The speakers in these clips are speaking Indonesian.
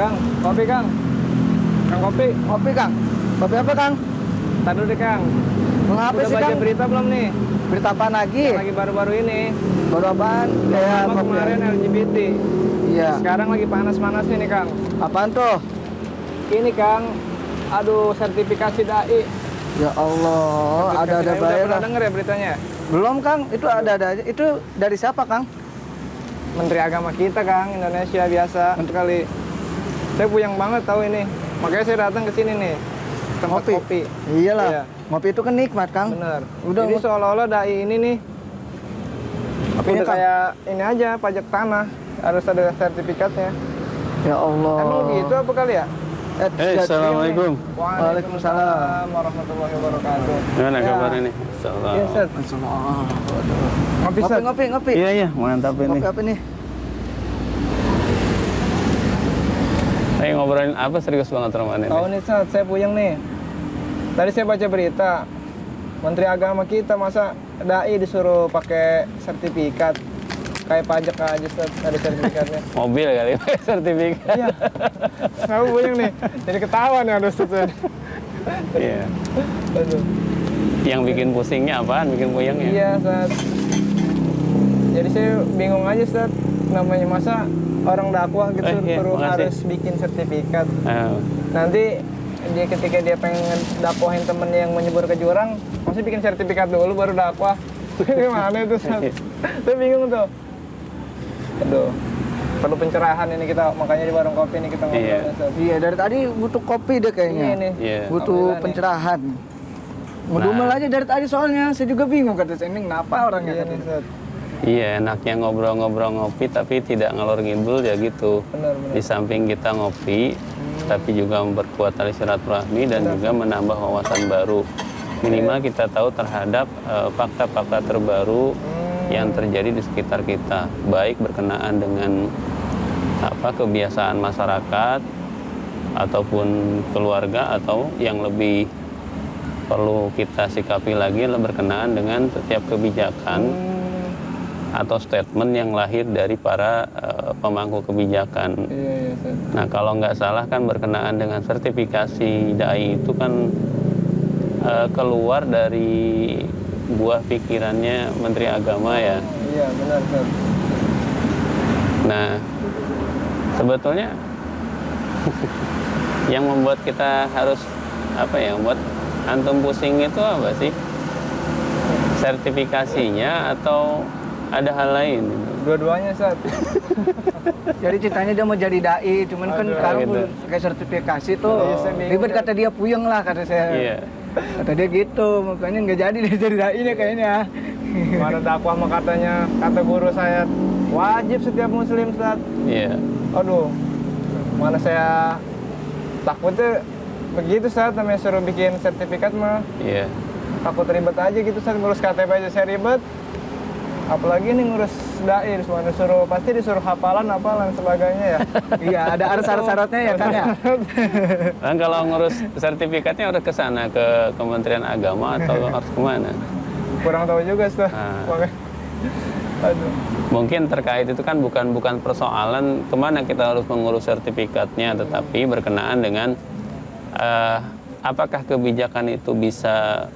Kang, kopi Kang. Kang kopi. Kopi Kang. Kopi apa Kang? Tadi dulu deh Kang. Mengapa Udah sih baca Kang? berita belum nih? Berita apa lagi? Yang lagi baru-baru ini. Baru apaan? Kayak Sama kopi. kemarin LGBT. Iya. Sekarang lagi panas-panasnya nih Kang. Apaan tuh? Ini Kang, aduh sertifikasi DAI. Ya Allah, ada Sertifikasi DAI. Udah bayar. pernah denger ya beritanya? Belum Kang, itu ada aja. Itu dari siapa Kang? Menteri Agama kita Kang, Indonesia biasa. Kali saya puyeng banget tahu ini. Makanya saya datang ke sini nih. Tempat kopi. Iyalah. Iya. Ngopi itu kan nikmat Kang. Bener. Udah, Jadi seolah-olah DAI ini nih Apanya, udah Kang? kayak ini aja, pajak tanah. Harus ada sertifikatnya. Ya Allah. Emang gitu apa kali ya? Assalamualaikum. Waalaikumsalam warahmatullahi wabarakatuh. Gimana Ya. kabar ini? Iya, Set. Ngopi, Ngopi, Set. ngopi, ngopi. Iya, mantap ini. Ngopi apa nih? Saya ngobrolin apa serius banget Roman ini? Tahu nih, Set, saya puyeng nih. Tadi saya baca berita. Menteri Agama kita masa DAI disuruh pakai sertifikat. Kayak pajak aja, Set, ada sertifikatnya. Mobil kali sertifikat. Iya. Saya puyeng nih. Jadi ketawa nih, aduh, Set. Iya. Aduh. Yang bikin pusingnya apaan? Bikin puyengnya? Iya, Set. Jadi saya bingung aja, Set. Namanya masa orang dakwah gitu Iya, perlu makasih. harus bikin sertifikat. Ah, Nanti dia ketika dia pengen dakwahin temennya yang menyebur ke jurang, masih bikin sertifikat dulu baru dakwah. Gimana itu, Set? Saya bingung tuh. Aduh. Perlu pencerahan ini kita, makanya di warung kopi ini kita ngobrol. Iya. Set. Iya, dari tadi butuh kopi deh kayaknya. Iya nih. Iya. Butuh Alhamdulillah nih. pencerahan. Ngedumel aja dari tadi soalnya, saya juga bingung kata saya ini kenapa orangnya Iya kata nih, saya. Set. Iya, enaknya ngobrol-ngobrol ngopi tapi tidak ngalor ngidul ya gitu. Benar-benar. Di samping kita ngopi, tapi juga memperkuat tali silaturahmi dan juga menambah wawasan baru. Minimal kita tahu terhadap fakta-fakta terbaru yang terjadi di sekitar kita, baik berkenaan dengan kebiasaan masyarakat ataupun keluarga, atau yang lebih perlu kita sikapi lagi adalah berkenaan dengan setiap kebijakan atau statement yang lahir dari para pemangku kebijakan. Iya, iya, Set. Nah, kalau nggak salah kan berkenaan dengan sertifikasi DAI itu kan keluar dari buah pikirannya Menteri Agama ya. Iya, benar, Set. Nah, sebetulnya yang membuat kita harus membuat antum pusing itu apa sih? Sertifikasinya atau ada hal lain? Dua-duanya, Set. Jadi ceritanya dia mau jadi dai, cuman kan Aduh, kalau gitu. kayak sertifikasi tuh Iya, saya bingung, ribet Set. kata dia puyeng lah kata saya. Iya. Kata dia gitu, makanya nggak jadi dia jadi dai nya kayaknya. Mana dakwah mah katanya, kata guru saya wajib setiap muslim, Set. Iya. Aduh, mana saya takutnya begitu, Set, namanya suruh bikin sertifikat mah Iya. takut ribet aja gitu, Set. Ngurus KTP aja saya ribet, apalagi nih ngurus dai, mana suruh pasti disuruh hafalan sebagainya ya. Iya, ada syarat-syaratnya ya kan ya. Dan kalau ngurus sertifikatnya harus ke sana, ke Kementerian Agama atau harus kemana? Kurang tahu juga, Set. Ah. Makanya, aduh. Mungkin terkait itu kan bukan persoalan kemana kita harus mengurus sertifikatnya, tetapi berkenaan dengan apakah kebijakan itu bisa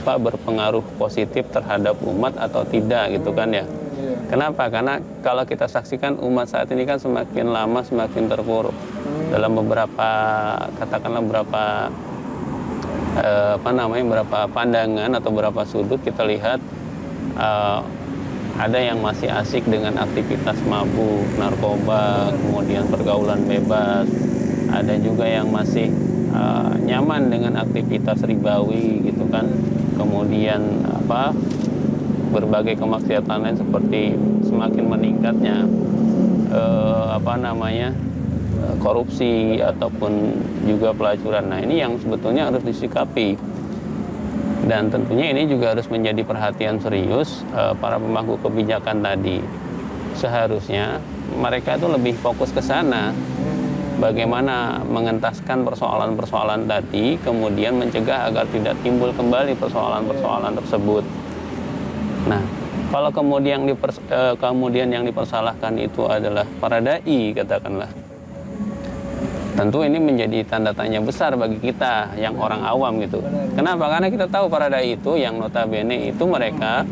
berpengaruh positif terhadap umat atau tidak gitu kan ya. Iya. Kenapa? Karena kalau kita saksikan umat saat ini kan semakin lama semakin terpuruk. Dalam beberapa beberapa beberapa pandangan atau beberapa sudut kita lihat ada yang masih asik dengan aktivitas mabuk, narkoba, kemudian pergaulan bebas. Ada juga yang masih nyaman dengan aktivitas ribawi gitu kan. Kemudian berbagai kemaksiatan lain seperti semakin meningkatnya korupsi ataupun juga pelacuran. Nah, ini yang sebetulnya harus disikapi. Dan tentunya ini juga harus menjadi perhatian serius para pemangku kebijakan tadi. Seharusnya mereka itu lebih fokus ke sana. Bagaimana mengentaskan persoalan-persoalan tadi, kemudian mencegah agar tidak timbul kembali persoalan-persoalan tersebut. Nah, kalau kemudian yang dipersalahkan itu adalah para dai, katakanlah, Tentu ini menjadi tanda tanya besar bagi kita yang orang awam gitu. Kenapa? Karena kita tahu para dai itu yang notabene itu mereka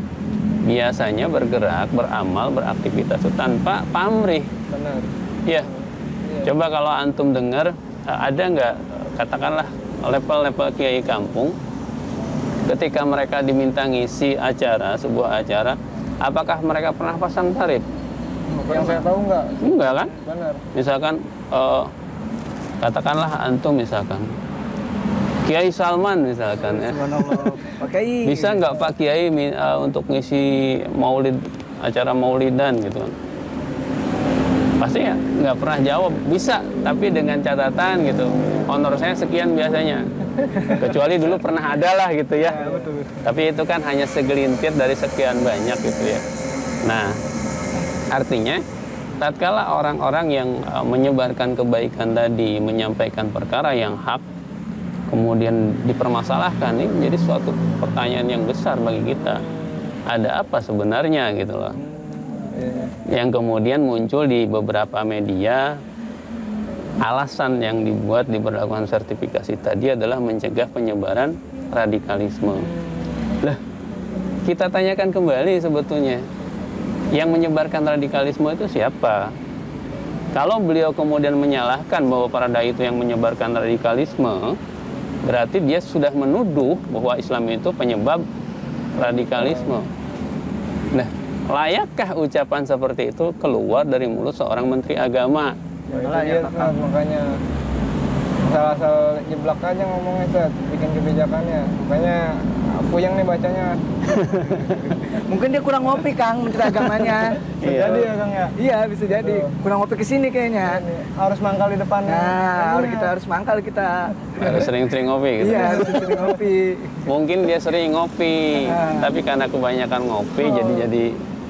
biasanya bergerak, beramal, beraktivitas itu tanpa pamrih. Benar. Ya. Coba kalau antum dengar ada nggak katakanlah level-level kiai kampung ketika mereka diminta ngisi acara, sebuah acara, apakah mereka pernah pasang tarif? Yang saya tahu enggak. Enggak kan? Benar. Misalkan katakanlah antum misalkan Kiai Salman misalkan ya. Subhanallah. Pak Kiai. Bisa nggak Pak Kiai untuk ngisi maulid, acara maulidan gitu kan? Pasti ya nggak pernah jawab. Bisa, tapi dengan catatan gitu. Honor saya sekian biasanya. Kecuali dulu pernah ada lah gitu ya. Betul. Tapi itu kan hanya segelintir dari sekian banyak gitu ya. Nah, artinya tatkala orang-orang yang menyebarkan kebaikan tadi, menyampaikan perkara yang hak, kemudian dipermasalahkan, ini menjadi suatu pertanyaan yang besar bagi kita. Ada apa sebenarnya gitu loh. Yang kemudian muncul di beberapa media, alasan yang dibuat diberlakukan sertifikasi tadi adalah mencegah penyebaran radikalisme. Lah, kita tanyakan kembali sebetulnya, yang menyebarkan radikalisme itu siapa? Kalau beliau kemudian menyalahkan bahwa para dai itu yang menyebarkan radikalisme, berarti dia sudah menuduh bahwa Islam itu penyebab radikalisme. Nah, layakkah ucapan seperti itu keluar dari mulut seorang menteri agama? Ya, itu dia, Ustaz, makanya asal-asal jeblak aja ngomongnya, Ustaz, bikin kebijakannya. Makanya puyeng nih bacanya. Mungkin dia kurang ngopi, Kang, menteri agamanya. Bisa jadi ya, Kang ya. Iya, bisa jadi. Kurang ngopi kesini kayaknya. Harus mangkal di depan. Nah, kita harus mangkal kita. Harus sering-sering ngopi gitu. Iya, harus sering ngopi. Mungkin dia sering ngopi, tapi karena kebanyakan ngopi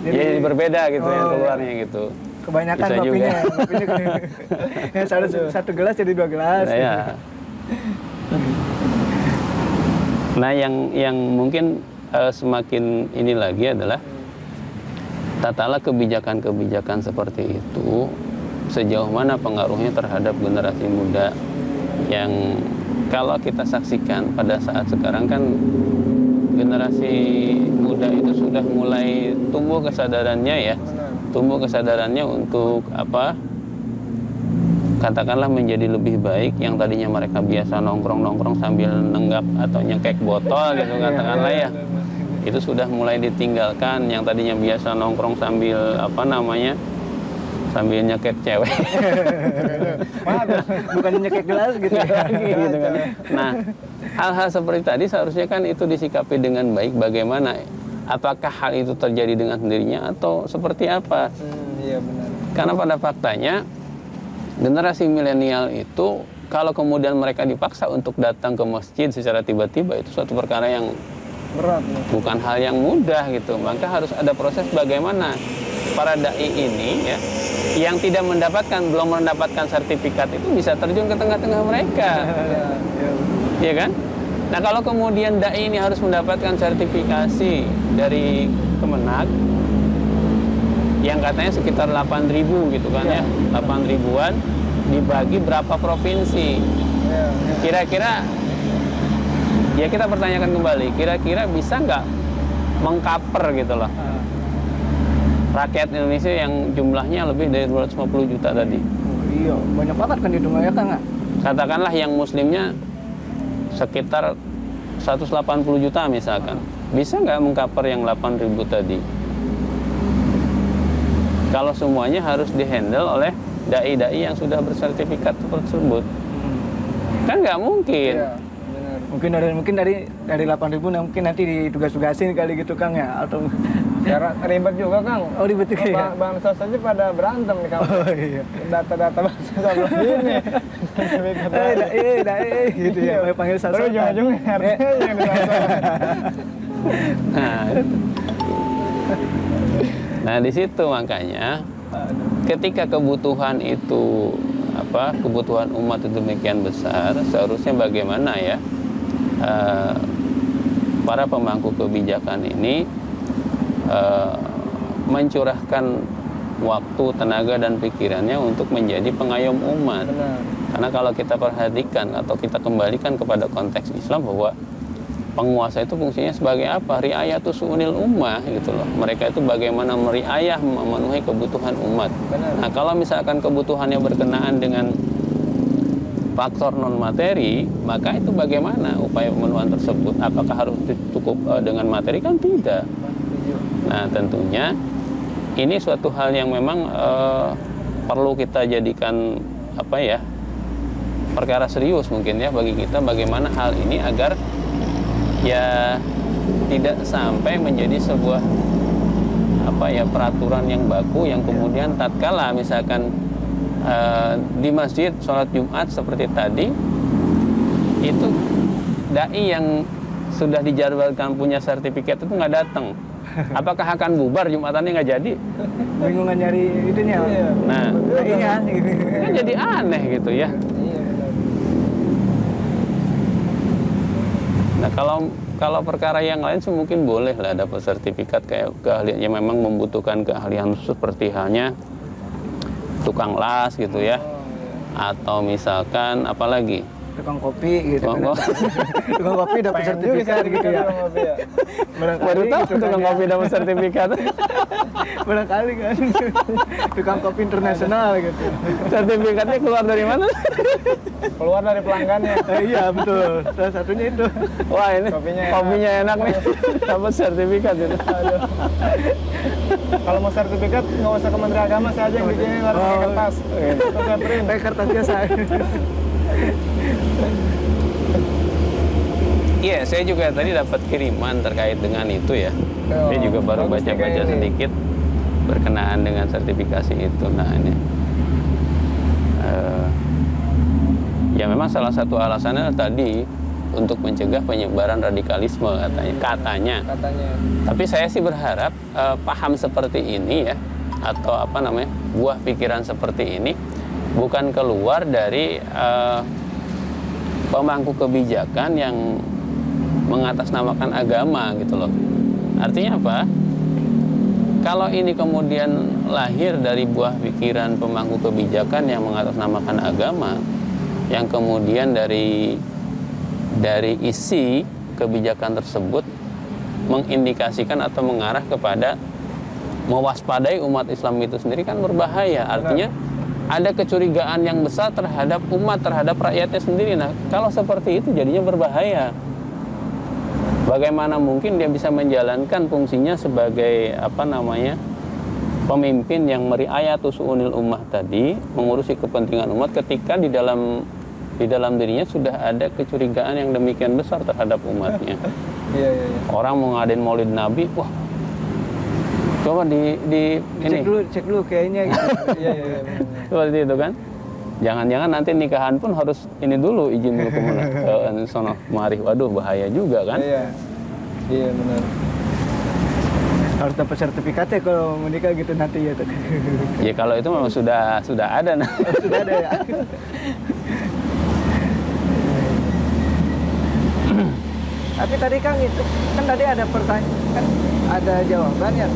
jadi berbeda gitu yang keluarnya gitu. Kebanyakan Bisa kopinya. juga. Kopinya yang satu gelas jadi 2 gelas. Nah, ya. Nah, yang mungkin semakin ini lagi adalah tatkala kebijakan-kebijakan seperti itu sejauh mana pengaruhnya terhadap generasi muda yang kalau kita saksikan pada saat sekarang kan generasi muda itu sudah mulai tumbuh kesadarannya ya. Tumbuh kesadarannya untuk apa? Katakanlah menjadi lebih baik. Yang tadinya mereka biasa nongkrong-nongkrong sambil nenggak atau nyekek botol gitu katakanlah ya. Itu sudah mulai ditinggalkan. Yang tadinya biasa nongkrong sambil sambil nyekek cewek. Bukan nyekek gelas gitu ya. Gitu kan. Nah, hal-hal seperti tadi seharusnya kan itu disikapi dengan baik. Bagaimana? Apakah hal itu terjadi dengan sendirinya atau seperti apa? Iya benar. Karena pada faktanya generasi milenial itu kalau kemudian mereka dipaksa untuk datang ke masjid secara tiba-tiba itu suatu perkara yang Berat. bukan hal yang mudah gitu. Maka harus ada proses bagaimana para dai ini ya yang belum mendapatkan sertifikat itu bisa terjun ke tengah-tengah mereka. Iya kan? Nah, kalau kemudian dai ini harus mendapatkan sertifikasi dari Kemenag yang katanya sekitar 8.000 gitu kan ya. 8.000-an dibagi berapa provinsi. Kira-kira ya kita pertanyakan kembali, kira-kira bisa nggak mengcover gitu loh rakyat Indonesia yang jumlahnya lebih dari 250 juta tadi. Iya, banyak banget kan di dunia ya, Kang. Katakanlah yang muslimnya sekitar 180 juta misalkan. Bisa nggak mengcover yang 8.000 tadi? Kalau semuanya harus dihandle oleh dai-dai yang sudah bersertifikat tersebut. Kan nggak mungkin. Iya, benar. Mungkin dari 8.000 mungkin nanti ditugas-tugasin kali gitu, Kang ya, atau Cara ribet juga, Kang. Oh, ribet juga ya? Bangsa saja pada berantem nih, Kang. Oh iya. Data-data bangsa sama ini. Gitu ya, panggil Terus salsa. ujung-ujungnya artinya yang Nah, di situ makanya ketika kebutuhan itu kebutuhan umat itu demikian besar, seharusnya bagaimana ya para pemangku kebijakan ini mencurahkan waktu, tenaga, dan pikirannya untuk menjadi pengayom umat. Benar. Karena kalau kita perhatikan atau kita kembalikan kepada konteks Islam bahwa penguasa itu fungsinya sebagai apa? Riayatu su'unil ummah gitu loh. Mereka itu bagaimana meriayah memenuhi kebutuhan umat. Benar. Nah, kalau misalkan kebutuhannya berkenaan dengan faktor non materi, maka itu bagaimana upaya pemenuhan tersebut? Apakah harus cukup dengan materi? Kan tidak. Nah, tentunya ini suatu hal yang memang perlu kita jadikan apa ya, perkara serius mungkin ya bagi kita, bagaimana hal ini agar ya tidak sampai menjadi sebuah apa ya, peraturan yang baku yang kemudian tatkala misalkan di masjid sholat Jumat seperti tadi, itu dai yang sudah dijadwalkan punya sertifikat itu nggak datang. Apakah akan bubar Jumatannya nggak jadi? Bingungan nyari itunya. Iya. Nah, Dai-nya. kan jadi aneh gitu ya. Iya, benar. Nah, kalau perkara yang lain sih mungkin boleh lah dapat sertifikat kayak keahlian yang memang membutuhkan keahlian seperti halnya tukang las gitu ya. Atau misalkan apalagi? Tukang kopi gitu kan. Oh, Tukang kopi dapat Pengen juga sertifikat gitu ya. tukang kopi ya. baru tahu gitu kan tukang ya. kopi dapat sertifikat. Barangkali kan. Tukang kopi internasional gitu. Sertifikatnya keluar dari mana? Keluar dari pelanggannya. Iya betul. Salah satunya itu. Wah, ini Kopinya kopinya enak nih. Dapat sertifikat itu. Aduh. Kalau mau sertifikat nggak usah ke Menteri Agama, saya aja yang bikinin luar pakai kertas. Terus saya print. Pakai kertas biasa. Iya, saya juga tadi dapat kiriman terkait dengan itu ya. Oh, Saya juga baru bagus nih baca-baca kayak ini. sedikit berkenaan dengan sertifikasi itu. Nah ini, ya memang salah satu alasannya tadi untuk mencegah penyebaran radikalisme katanya. Katanya. Tapi saya sih berharap paham seperti ini ya, atau apa namanya, buah pikiran seperti ini bukan keluar dari pemangku kebijakan yang mengatasnamakan agama gitu loh. Artinya apa? Kalau ini kemudian lahir dari buah pikiran pemangku kebijakan yang mengatasnamakan agama, yang kemudian dari isi kebijakan tersebut mengindikasikan atau mengarah kepada mewaspadai umat Islam itu sendiri, kan berbahaya. Artinya ada kecurigaan yang besar terhadap umat, terhadap rakyatnya sendiri. Nah, kalau seperti itu jadinya berbahaya. Bagaimana mungkin dia bisa menjalankan fungsinya sebagai apa namanya, pemimpin yang meriayatu su'unil ummah tadi, mengurusi kepentingan umat, ketika di dalam dirinya sudah ada kecurigaan yang demikian besar terhadap umatnya. Iya, iya, iya. Orang mau ngadain Maulid Nabi, wah, coba ini Cek dulu kayaknya gitu. Iya, iya, iya, benar. seperti itu kan. Jangan-jangan nanti nikahan pun harus ini dulu, izin dulu ke sono mari. Waduh, bahaya juga kan. Iya. Iya, benar. Harus dapat sertifikatnya kalau mau nikah gitu nanti ya. Ya kalau itu memang sudah ada. Nah. Sudah ada ya. Tapi tadi Kang itu kan tadi ada pertanyaan, kan ada jawabannya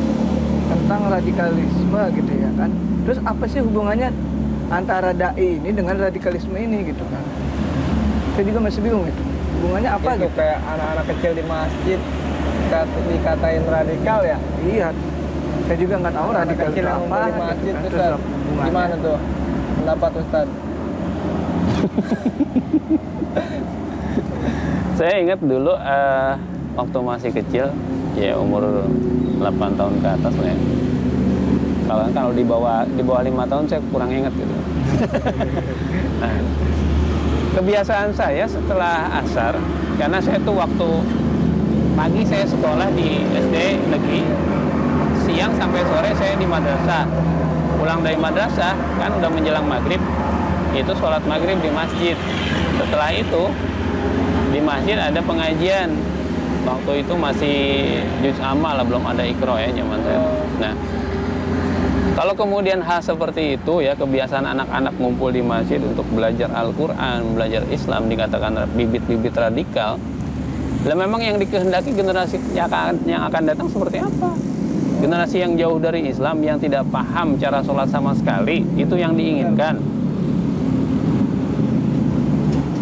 tentang radikalisme gitu ya kan. Terus apa sih hubungannya antara dai ini dengan radikalisme ini gitu kan? Saya juga masih bingung itu. Hubungannya apa Itu gitu? kayak anak-anak kecil di masjid dikatain radikal ya. Iya. Saya juga nggak tahu Anak radikal kecil itu yang apa. ngumpul di masjid, gitu kan. Ustaz. hubungannya. Gimana tuh pendapat Ustaz? Saya ingat dulu waktu masih kecil, ya umur 8 tahun ke atas lah ya. Kalau di bawah 5 tahun saya kurang ingat gitu. Nah, kebiasaan saya setelah asar, karena saya tuh waktu pagi saya sekolah di SD negeri, siang sampai sore saya di madrasah. Pulang dari madrasah kan udah menjelang maghrib, itu sholat maghrib di masjid. Setelah itu di masjid ada pengajian. Waktu itu masih juz amma lah, belum ada ikro ya zaman saya. Nah, kalau kemudian hal seperti itu ya, kebiasaan anak-anak ngumpul di masjid untuk belajar Al-Quran, belajar Islam, dikatakan bibit-bibit radikal. Dan memang yang dikehendaki generasi yang akan datang seperti apa? Generasi yang jauh dari Islam, yang tidak paham cara sholat sama sekali, itu yang diinginkan.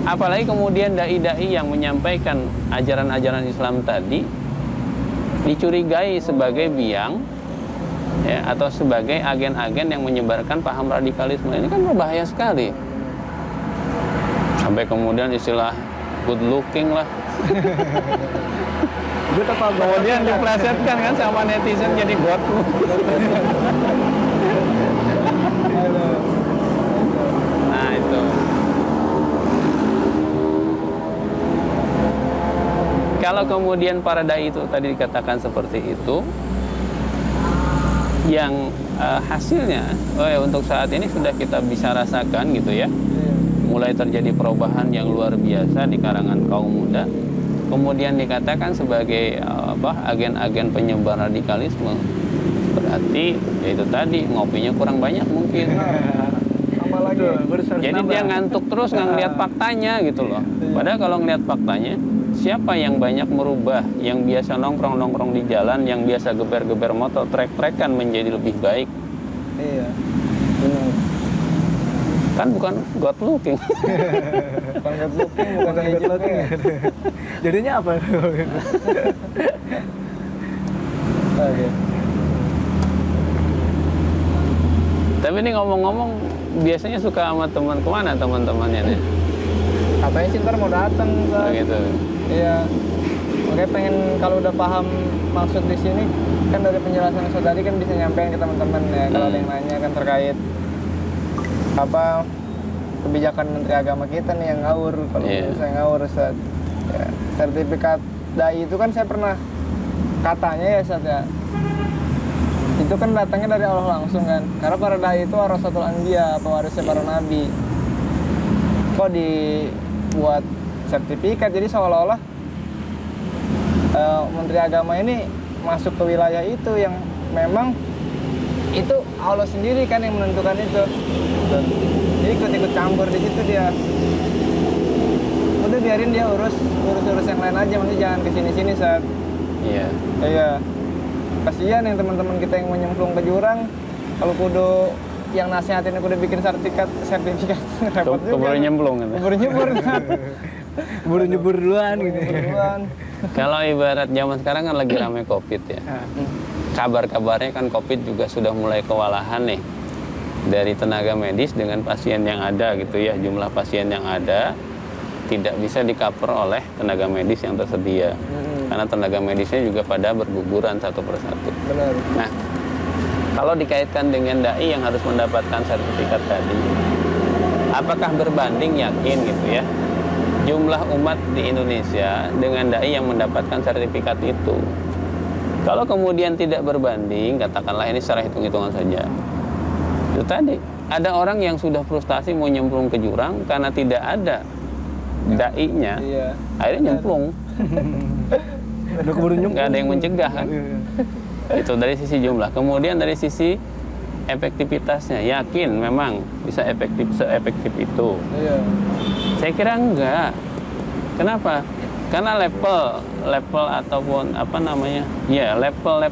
Apalagi kemudian dai-dai yang menyampaikan ajaran-ajaran Islam tadi dicurigai sebagai biang, ya, atau sebagai agen-agen yang menyebarkan paham radikalisme. Ini kan berbahaya sekali. Sampai kemudian istilah good looking lah. Kemudian diplesetkan kan sama netizen jadi god. Nah itu. Kalau kemudian para dai itu tadi dikatakan seperti itu, yang hasilnya untuk saat ini sudah kita bisa rasakan gitu ya, mulai terjadi perubahan yang luar biasa di kalangan kaum muda. Kemudian dikatakan sebagai agen-agen penyebar radikalisme, berarti ya itu tadi ngopinya kurang banyak mungkin. Sama lagi. Jadi dia ngantuk terus nggak ngeliat faktanya gitu loh. Padahal kalau ngeliat faktanya, siapa yang banyak merubah, yang biasa nongkrong-nongkrong di jalan, yang biasa geber-geber motor, trek-trekan menjadi lebih baik. Iya, benar. Kan bukan god looking. Bukan good looking, bukan good looking. Jadinya apa? Oke. Tapi ini ngomong-ngomong, biasanya suka sama teman kemana teman-temannya nih? Katanya sih ntar mau datang. Oh, gitu. Iya. Makanya pengen kalau udah paham maksud di sini, kan dari penjelasan Ustaz tadi kan bisa nyampein ke teman-teman ya. Kalau ada yang nanya kan terkait apa kebijakan Menteri Agama kita nih yang ngawur. Kalau saya ngawur Ustaz. Ya, sertifikat dai itu kan saya pernah katanya ya Ustaz ya. Itu kan datangnya dari Allah langsung kan. Karena para dai itu warasatul anbiya, pewarisnya para nabi. Kok dibuat sertifikat, jadi seolah-olah Menteri Agama ini masuk ke wilayah itu yang memang itu Allah sendiri kan yang menentukan itu. Jadi ikut-ikut campur di situ dia. Udah biarin dia urus yang lain aja, maksudnya jangan kesini-sini saat. Iya. Iya. Kasihan yang teman-teman kita yang mau nyemplung ke jurang, kalau kudu yang nasihatin kudu bikin sertifikat repot juga. Keburu nyemplung gitu. Keburu Nyebur duluan gitu. duluan. Kalau ibarat zaman sekarang kan lagi ramai COVID ya. Kabar-kabarnya kan COVID juga sudah mulai kewalahan nih. Dari tenaga medis dengan pasien yang ada gitu ya. Jumlah pasien yang ada tidak bisa di-cover oleh tenaga medis yang tersedia. Karena tenaga medisnya juga pada berguguran satu persatu. Benar. Nah, kalau dikaitkan dengan dai yang harus mendapatkan sertifikat tadi, apakah berbanding yakin gitu ya jumlah umat di Indonesia dengan dai yang mendapatkan sertifikat itu? Kalau kemudian tidak berbanding, katakanlah ini secara hitung-hitungan saja. Itu tadi, ada orang yang sudah frustasi mau nyemplung ke jurang karena tidak ada dai-nya, akhirnya nyemplung. Udah keburu nyemplung. Nggak ada yang mencegah kan? Itu dari sisi jumlah. Kemudian dari sisi efektivitasnya, yakin memang bisa seefektif itu? Iya. Saya kira enggak. Kenapa? Karena level ataupun apa namanya, ya level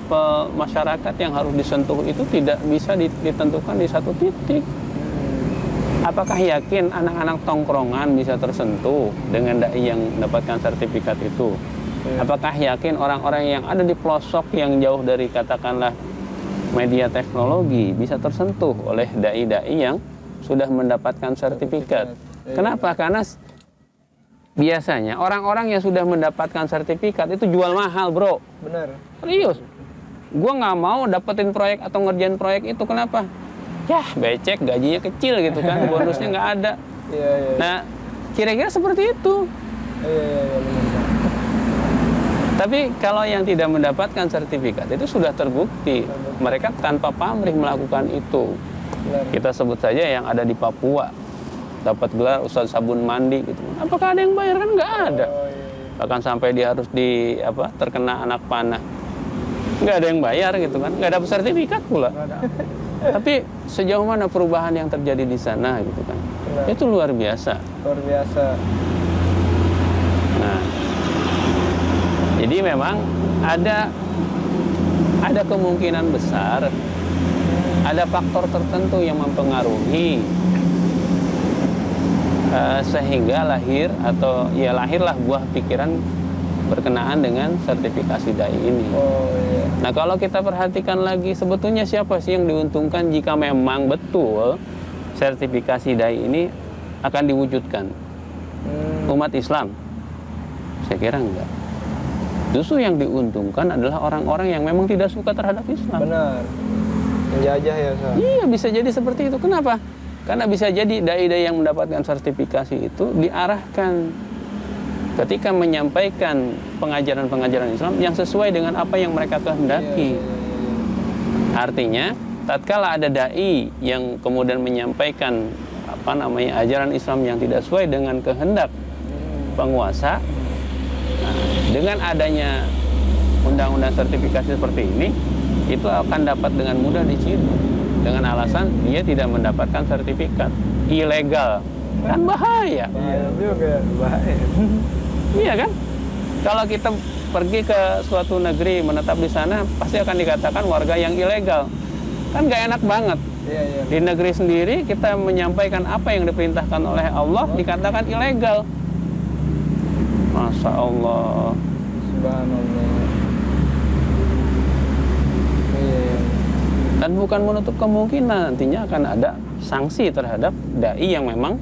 masyarakat yang harus disentuh itu tidak bisa ditentukan di satu titik. Apakah yakin anak-anak tongkrongan bisa tersentuh dengan dai yang mendapatkan sertifikat itu? Apakah yakin orang-orang yang ada di pelosok yang jauh dari katakanlah media teknologi bisa tersentuh oleh dai-dai yang sudah mendapatkan sertifikat? Kenapa? Karena biasanya orang-orang yang sudah mendapatkan sertifikat itu jual mahal, bro. Benar. Serius. Gua nggak mau dapetin proyek atau ngerjain proyek itu. Kenapa? Ya, becek, gajinya kecil gitu kan, bonusnya nggak ada. Iya. Nah, kira-kira seperti itu. Iya, benar. Tapi kalau yang tidak mendapatkan sertifikat itu sudah terbukti. Mereka tanpa pamrih melakukan itu. Benar. Kita sebut saja yang ada di Papua. Dapat gelar Ustadz Sabun Mandi gitu. Apakah ada yang bayar? Kan nggak ada. Bahkan sampai dia harus terkena anak panah. Nggak ada yang bayar gitu kan. Nggak dapat sertifikat pula. Tapi sejauh mana perubahan yang terjadi di sana gitu kan. Benar. Itu luar biasa. Luar biasa. Nah, jadi memang ada ada kemungkinan besar ada faktor tertentu yang mempengaruhi sehingga lahirlah buah pikiran berkenaan dengan sertifikasi dai ini. Oh iya. Nah, kalau kita perhatikan lagi, sebetulnya siapa sih yang diuntungkan jika memang betul sertifikasi dai ini akan diwujudkan? Umat Islam? Saya kira enggak. Justru yang diuntungkan adalah orang-orang yang memang tidak suka terhadap Islam. Benar. Menjajah ya, Ustaz. Iya, bisa jadi seperti itu. Kenapa? Karena bisa jadi dai-dai yang mendapatkan sertifikasi itu diarahkan ketika menyampaikan pengajaran-pengajaran Islam yang sesuai dengan apa yang mereka kehendaki. Artinya, tatkala ada dai yang kemudian menyampaikan ajaran Islam yang tidak sesuai dengan kehendak penguasa, dengan adanya undang-undang sertifikasi seperti ini, itu akan dapat dengan mudah diciduk dengan alasan dia tidak mendapatkan sertifikat, ilegal, kan bahaya. Iya juga, bahaya. Iya kan? Kalau kita pergi ke suatu negeri menetap di sana, pasti akan dikatakan warga yang ilegal. Kan gak enak banget. Iya, iya. Di negeri sendiri kita menyampaikan apa yang diperintahkan oleh Allah dikatakan ilegal. Masya Allah. Subhanallah. Iya. Dan bukan menutup kemungkinan nantinya akan ada sanksi terhadap dai yang memang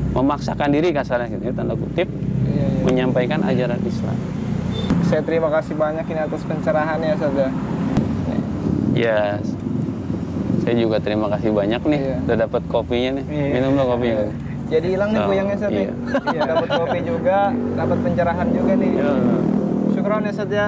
memaksakan diri, kasarnya gitu, tanda kutip, Iya, iya. menyampaikan ajaran Islam. Saya terima kasih banyak ini atas pencerahannya, Ustaz. Ya, saya juga terima kasih banyak nih, Iya. udah dapat kopinya nih. Iya. Minum lo kopinya. Jadi hilang nih Oh, goyangnya, Ustaz. iya. Iya, dapat kopi juga, dapat pencerahan juga nih. Ya. Syukron ya, Ustaz ya.